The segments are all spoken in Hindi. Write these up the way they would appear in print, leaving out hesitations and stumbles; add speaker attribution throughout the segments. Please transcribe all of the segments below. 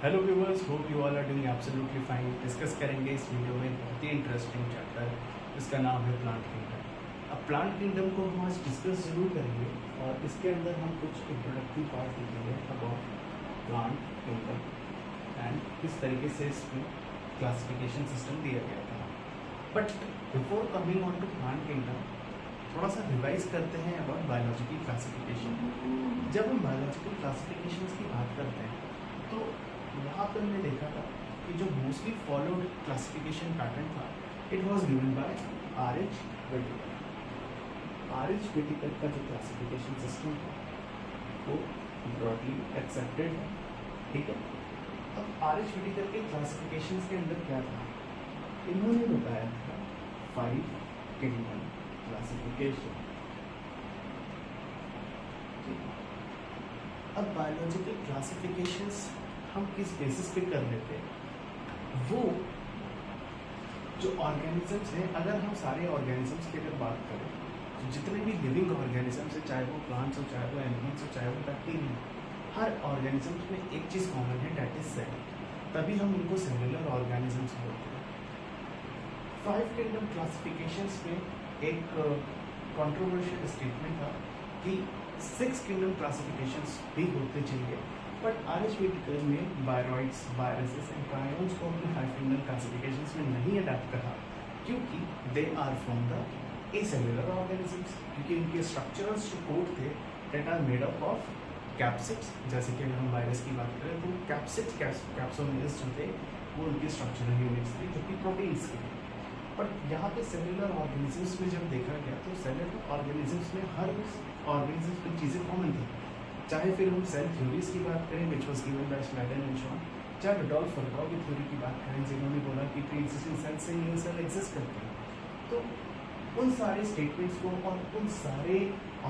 Speaker 1: Hello viewers, hope you all are doing absolutely fine. Discuss करेंगे इस वीडियो में बहुत ही इंटरेस्टिंग चैप्टर जिसका नाम है प्लांट किंगडम। अब प्लांट किंगडम को हम आज डिस्कस जरूर करेंगे और इसके अंदर हम कुछ इंट्रोडक्टरी पार्ट देखेंगे अबाउट प्लांट किंगडम एंड किस तरीके से इसमें क्लासिफिकेशन सिस्टम दिया गया था। But before coming on to plant kingdom, थोड़ा सा रिवाइज करते हैं अबाउट बायोलॉजिकल क्लासिफिकेशन। जब हम बायोलॉजिकल क्लासिफिकेशन की बात करते हैं तो वहाँ पर हमने देखा था कि जो मोस्टली फॉलोड क्लासिफिकेशन पैटर्न था, it was given by R H. Whittaker. R H. Whittaker का जो क्लासिफिकेशन सिस्टम था वो ब्रॉडली एक्सेप्टेड है, ठीक है। अब आर.एच. व्हिटेकर के क्लासिफिकेशन के अंदर क्या था, इन्होंने बताया था 5 किंगडम क्लासिफिकेशन। अब बायोलॉजिकल क्लासिफिकेशंस हम किस बेसिस पे कर लेते हैं, वो जो ऑर्गेनिजम्स हैं, अगर हम सारे ऑर्गेनिजम्स की अगर बात करें तो जितने भी लिविंग ऑर्गेनिजम्स हैं, चाहे वो प्लांट्स हो, चाहे वो एनिमल्स हो, चाहे वो बैक्टीरिया, हर ऑर्गेनिजम्स में एक चीज़ कॉमन है, डेट इज सेल। तभी हम उनको सेलुलर ऑर्गेनिजम्स बोलते हैं। 5 किंगडम क्लासिफिकेशंस में एक कंट्रोवर्शियल स्टेटमेंट था कि 6 किंगडम क्लासिफिकेशंस भी होते चाहिए, बट आर.एच. व्हिटेकर ने बायरॉइड्स, वायरसेस एंड प्रायोन्स को अपने 5 किंगडम क्लासिफिकेशंस में नहीं अडैप्ट करा, क्योंकि they are from the acellular organisms, क्योंकि उनके स्ट्रक्चर्स जो कोड थे that are made up of capsids. जैसे कि अगर हम वायरस की बात करें तो कैप्सिड्स, कैप्सोमेरस जो थे वो उनकी स्ट्रक्चरल यूनिट्स थे जो कि प्रोटीन्स के थे। बट यहाँ पे सेलुलर ऑर्गेनिजम्स में जब देखा गया तो सेलुलर ऑर्गेनिजम्स में हर ऑर्गेनिजम्स में चीज़ें कॉमन थी, चाहे फिर हम सेल थ्योरीज की बात करें विच वॉज गिवन बाय स्नाइडर एंड शॉन, चाहे रुडोल्फ फर्गौ की थ्योरी की बात करें जिन्होंने बोला कि प्री एग्जिस्टिंग सेल से न्यू सेल एग्जिस्ट करते हैं। तो उन सारे स्टेटमेंट्स को और उन सारे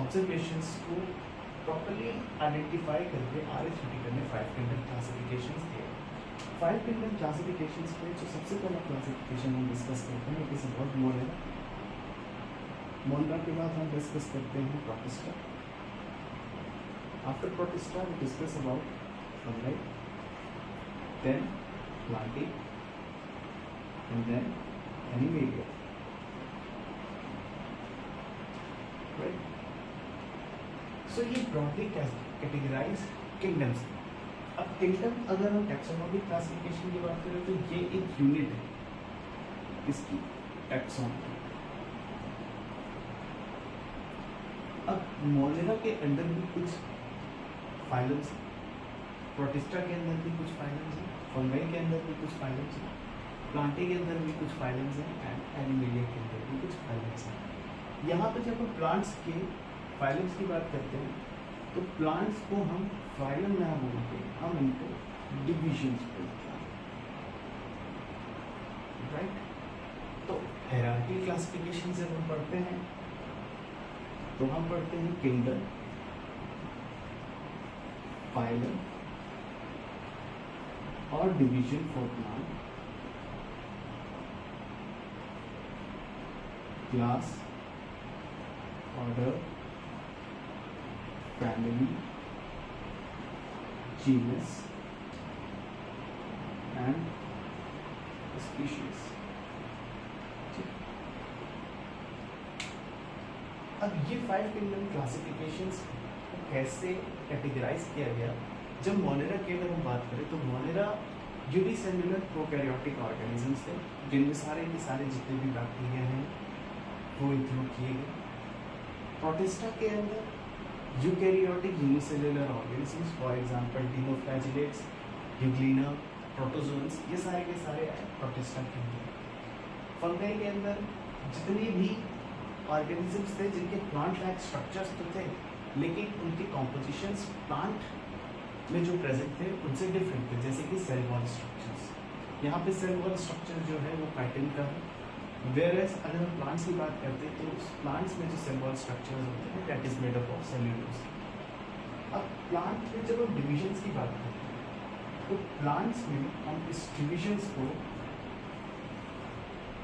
Speaker 1: ऑब्जर्वेशंस को प्रॉपर्ली आइडेंटिफाई करके आर.एच. व्हिटेकर ने 5 किंगडम क्लासिफिकेशंस दिए। 5 किंगडम क्लासिफिकेशंस में जो सबसे पहला क्लासिफिकेशन हम डिस्कस करते हैं it is about Monera. Monera के बाद हम डिस्कस करते हैं protista. After Protista, we discuss about fungi, then Plantae, and then Animalia. Right? So ये broadly categorize kingdoms। अब kingdom अगर हम taxonomic classification की बात करें तो ये एक unit है इसकी taxonomy। अब मोनेरा के अंदर भी कुछ फाइलम्स, प्रोटिस्टा के अंदर भी कुछ फाइलम्स हैं, फंगाई के अंदर भी कुछ फाइलम्स हैं, प्लांटे के अंदर भी कुछ फाइलम्स हैं एंड एनिमेलिया के अंदर भी कुछ फाइलम्स हैं। यहाँ पे जब हम प्लांट्स के फाइलम्स की बात करते हैं तो प्लांट्स को हम फाइलम ना बोल के हम इनको डिविजन्स बोलते हैं, राइट। तो हायरार्की क्लासिफिकेशन जब हम पढ़ते हैं तो हम पढ़ते हैं किंगडम, फाइलम और division for plant, class, order, family, genus and species. अब ये 5 किंगडम क्लासिफिकेशंस कैसे कैटेगराइज किया गया। जब मोनेरा की अगर हम बात करें तो मोनेरा यूनिसेल्युलर प्रोकैरियोटिक ऑर्गेनिजम्स थे, जिनमें सारे के सारे जितने भी बैक्टीरिया हैं वो इंक्लूड किए गए। प्रोटिस्टा के अंदर eukaryotic unicellular organisms, for example dinoflagellates, euglena, protozoans, ये सारे के सारे प्रोटिस्टा के अंदर। फंगाई के अंदर जितने भी ऑर्गेनिजम्स थे जिनके प्लांट लाइक स्ट्रक्चर्स तो थे, लेकिन उनके कॉम्पोजिशंस प्लांट में जो प्रेजेंट थे उनसे डिफरेंट थे, जैसे कि सेल वॉल स्ट्रक्चर्स। यहाँ पे सेल वॉल स्ट्रक्चर जो है वो काइटिन का है, वेयरएज अगर हम प्लांट्स की बात करते हैं तो प्लांट्स में जो सेल वॉल स्ट्रक्चर्स होते हैं that is made up of cellulose. अब प्लांट में जब हम डिविजन्स की बात करते हैं तो प्लांट्स में हम इस डिविजन्स को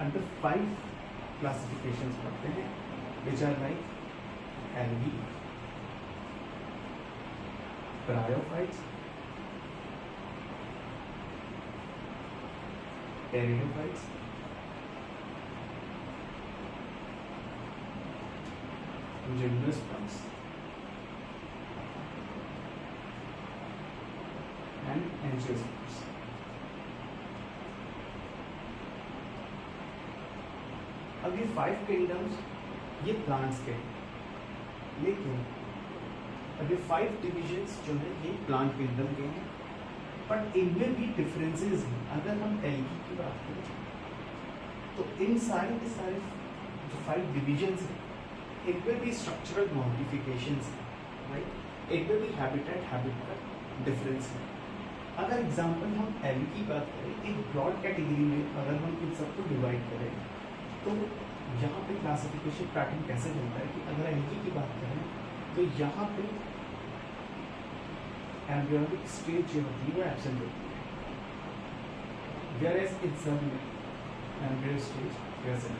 Speaker 1: अंडर 5 क्लासिफिकेशंस पढ़ते हैं, which are like algae, bryophytes, pteridophytes, gymnosperms and angiosperms. अब ये 5 किंगडम्स ये प्लांट्स के, लेकिन अभी 5 डिविजन्स जो है ये प्लांट किंगडम के हैं, बट इनमें भी डिफरेंसेस हैं। अगर हम एल्गी की बात करें तो इन सारे के सारे जो 5 डिविजन्स हैं इनमें भी स्ट्रक्चरल मॉडिफिकेशंस हैं, राइट। इनमें भी हैबिटेट का डिफरेंस है। अगर एग्जांपल हम एल्गी की बात करें, एक ब्रॉड कैटेगरी में अगर हम इन सबको डिवाइड करें तो यहाँ पे क्लासिफिकेशन पैटर्न कैसे मिलता है कि अगर एल्गी की बात करें तो यहाँ पे एम्ब्रियोनिक स्टेज जो होती है वो एब्सेंट होती है, whereas in some embryo stage present।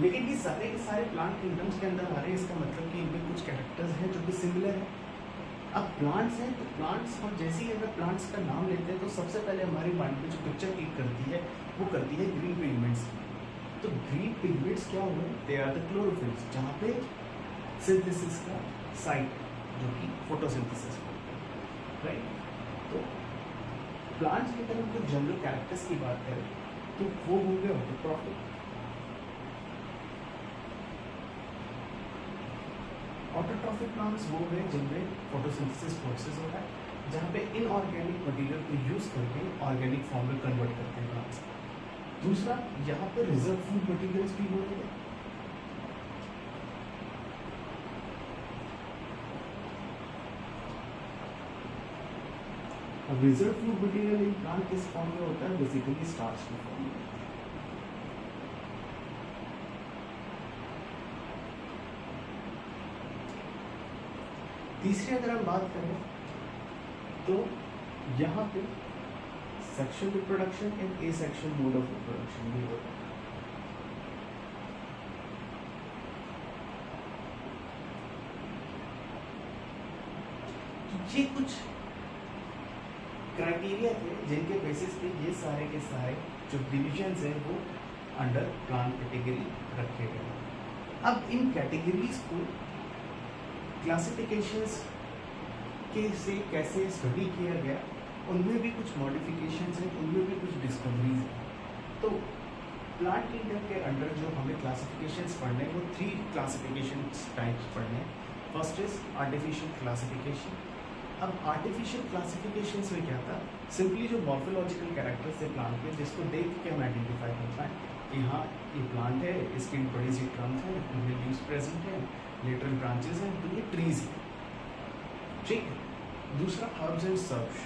Speaker 1: लेकिन ये सारे के सारे प्लांट किंगडम्स के अंदर आ रहे हैं, इसका मतलब कि इनमें कुछ कैरेक्टर्स हैं जो कि सिमिलर है। अब प्लांट्स हैं तो प्लांट्स, हम जैसे ही अगर प्लांट्स का नाम लेते हैं तो सबसे पहले हमारी माइंड में जो पिक्चर क्लिक करती है वो करती है ग्रीन पिगमेंट्स की। तो ग्रीन पिगमेंट्स क्या हुए, दे आर द क्लोरोफिल्स, जहाँ पे सिंथेसिस का साइट जो कि फोटोसिंथेसिस होता है, राइट। तो प्लांट्स की तरफ कुछ जनरल कैरेक्टर्स की बात करें तो वो होंगे ऑटोट्रॉफिक। ऑटोट्रॉफिक प्लांट्स वो हैं जिनमें फोटोसिंथेसिस प्रोसेस होता है, जहाँ पे इनऑर्गेनिक मटेरियल को यूज करके ऑर्गेनिक फॉर्म में कन्वर्ट करते हैं प्लांट्स। दूसरा, यहाँ पे रिजर्व फूड मटेरियल्स भी हो रहे हैं। अब reserve food material in plant किस फॉर्म में होता है, बेसिकली स्टार्च की फॉर्म में। तीसरी अगर हम बात करें तो यहाँ पे sexual reproduction and asexual mode of reproduction भी होता है। ये कुछ क्राइटेरिया थे जिनके बेसिस पे ये सारे के सारे जो डिविजन्स हैं वो अंडर प्लांट कैटेगरी रखे गए। अब इन कैटेगरीज को क्लासिफिकेशंस के से कैसे स्टडी किया गया, उनमें भी कुछ मॉडिफिकेशंस हैं, उनमें भी कुछ डिस्कवरीज हैं। तो प्लांट किंगडम के अंडर जो हमें क्लासिफिकेशंस पढ़ने हैं वो 3 क्लासिफिकेशन टाइप्स पढ़ने हैं। First is artificial classification. अब आर्टिफिशियल क्लासिफिकेशंस में क्या था, सिंपली जो मॉर्फोलॉजिकल कैरेक्टर्स थे प्लांट के जिसको देख के हम आइडेंटिफाई कर पाए कि हाँ ये प्लांट है, इसकी बड़ी सी ट्रंक है, इनमें लीव्स प्रेजेंट है, लेटरल ब्रांचेस हैं, तो ये ट्रीज है, ठीक है। दूसरा हर्ब्स एंड सर्ब्स,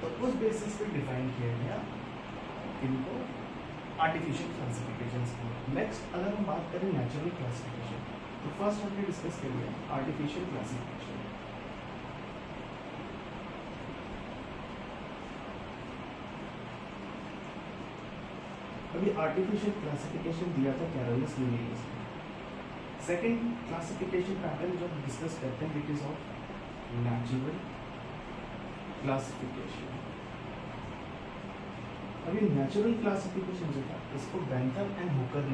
Speaker 1: तो उस बेसिस पे डिफाइन किया गया इनको आर्टिफिशियल क्लासिफिकेशंस को। नेक्स्ट अगर हम बात करें नेचुरल क्लासिफिकेशन, तो फर्स्ट हमने डिस्कस कर लिया आर्टिफिशियल क्लासिफिकेशन। अभी आर्टिफिशियल क्लासिफिकेशन दिया था कैरोलस लिनेयस ने। सेकेंड क्लासिफिकेशन पैटर्न जो हम डिस्कस करते हैं it is of natural classification. अभी नेचुरल क्लासिफिकेशन जो था इसको बेंथम एंड हुकर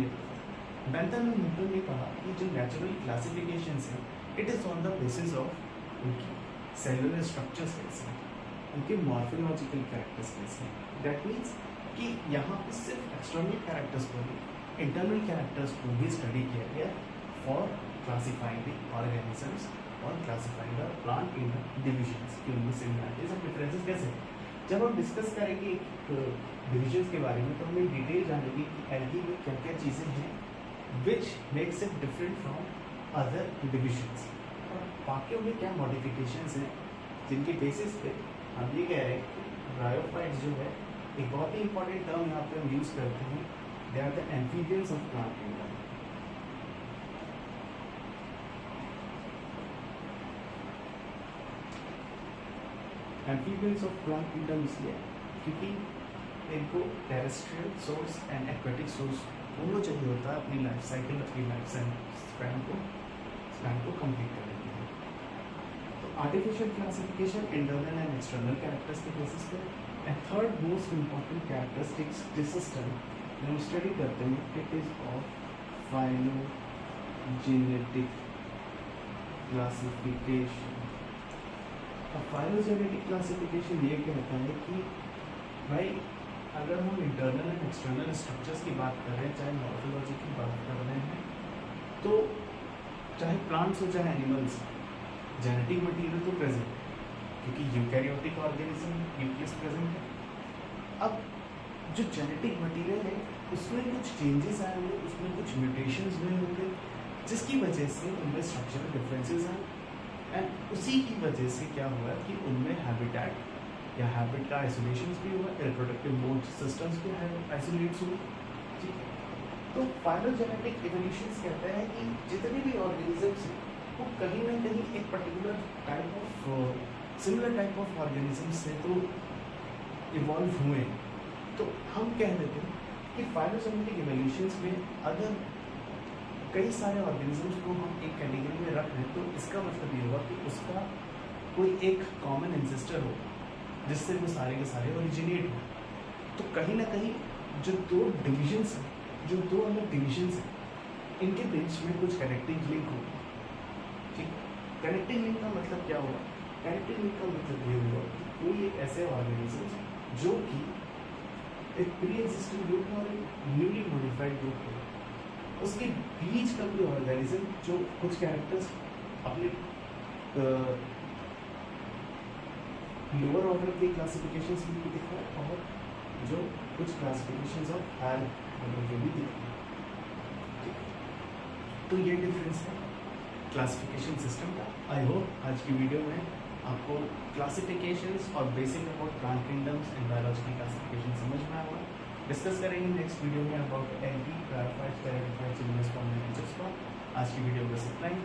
Speaker 1: ने कहा कि जो नेचुरल क्लासिफिकेशंस हैं it is on the basis of उनकी सेलुलर स्ट्रक्चर्स कैसे हैं, उनके मॉर्फोलॉजिकल कैरेक्टर्स कैसे हैं। दैट मीन्स कि यहाँ पे सिर्फ एक्सटर्नल कैरेक्टर्स को नहीं इंटरनल कैरेक्टर्स को भी स्टडी किया गया फॉर क्लासिफाइंग द ऑर्गेनिजम्स और classifying the plant in divisions कि उनमें सिमिलरिटीज और डिफरेंसेस कैसे हैं। जब हम डिस्कस करेंगे डिविजन्स के बारे में तो हमें डिटेल जानेंगे कि एल्गी में क्या क्या चीज़ें हैं which makes it different from other divisions, और बाकियों में क्या मॉडिफिकेशंस हैं जिनके बेसिस पे हम ये कह रहे हैं कि ब्रायोफाइट्स जो है एक बहुत ही इंपॉर्टेंट टर्म यहाँ पे हम यूज़ करते हैं, they are the amphibians of plant kingdom. Amphibians of plant kingdom इसलिए क्योंकि इनको terrestrial source and aquatic source दोनों चाहिए होता है अपनी लाइफ साइकिल, अपनी लाइफ स्पैन को कंप्लीट करने के लिए। तो artificial classification internal and external characters के बेसिस पे। And third most important characteristics जिस सिस्टम में हम स्टडी करते हैं it is of phylogenetic classification. अब फाइलोजेनेटिक क्लासिफिकेशन ये कहता है कि भाई अगर हम इंटरनल एंड एक्सटर्नल स्ट्रक्चर्स की बात कर रहे हैं, चाहे मॉर्फोलॉजी की बात कर रहे हैं, तो चाहे प्लांट्स हो चाहे एनिमल्स, जेनेटिक मटेरियल तो प्रेजेंट है क्योंकि यूकैरियोटिक ऑर्गेनिज्म न्यूक्लियस प्रेजेंट है। अब जो जेनेटिक मटेरियल है उसमें कुछ चेंजेस आए होंगे, उसमें कुछ म्यूटेशंस हुए होंगे जिसकी वजह से उनमें स्ट्रक्चरल डिफरेंसेस हैं। एंड उसी की वजह से क्या हुआ कि उनमें हैबिटेट या हैबिट का आइसोलेशन भी हुआ, रिप्रोडक्टिव मोड सिस्टम्स भी आइसोलेट्स हुए। ठीक है, तो फाइलोजेनेटिक इवोल्यूशंस कहता है कि जितने भी ऑर्गेनिजम्स हैं वो कहीं ना कहीं एक particular type of similar type of organisms से तो इवॉल्व हुए। तो हम कह देते हैं कि फाइलोजेनेटिक इवोल्यूशंस में अगर कई सारे ऑर्गेनिजम्स को हम एक कैटेगरी में रख दें तो इसका मतलब ये होगा कि उसका कोई एक कॉमन एंसेस्टर हो जिससे वो सारे के सारे ओरिजिनेट हो। तो कहीं ना कहीं जो दो डिविजन्स हैं, जो दो अलग डिविजन्स हैं, इनके बीच में कुछ कनेक्टिंग लिंक होगी। ठीक, कनेक्टिंग लिंक का मतलब क्या हुआ? कनेक्टिंग लिंक का मतलब ये हुआ कि कोई एक ऐसे ऑर्गेनिज्म जो कि एक प्री एग्जिस्टिंग ग्रुप है और एक न्यूली मॉडिफाइड ग्रुप है, उसके बीच का कोई ऑर्गेनिज्म जो कुछ कैरेक्टर्स अपने लोअर ऑर्डर के क्लासिफिकेशंस में भी दिखा है और जो कुछ क्लासिफिकेशंस ऑफ हायर ऑर्डर के भी दिखा है। तो ये डिफरेंस है क्लासिफिकेशन सिस्टम का। आई होप आज की वीडियो में आपको क्लासिफिकेशंस और basic about plant kingdoms and biological classification समझ में आया। डिस्कस करेंगे नेक्स्ट वीडियो में अबाउट एंटी क्लैरिफाइड स्टेरिफाइड सिग्नल स्पॉन्जियोनेचर्स पर। आज की वीडियो बस इतना ही।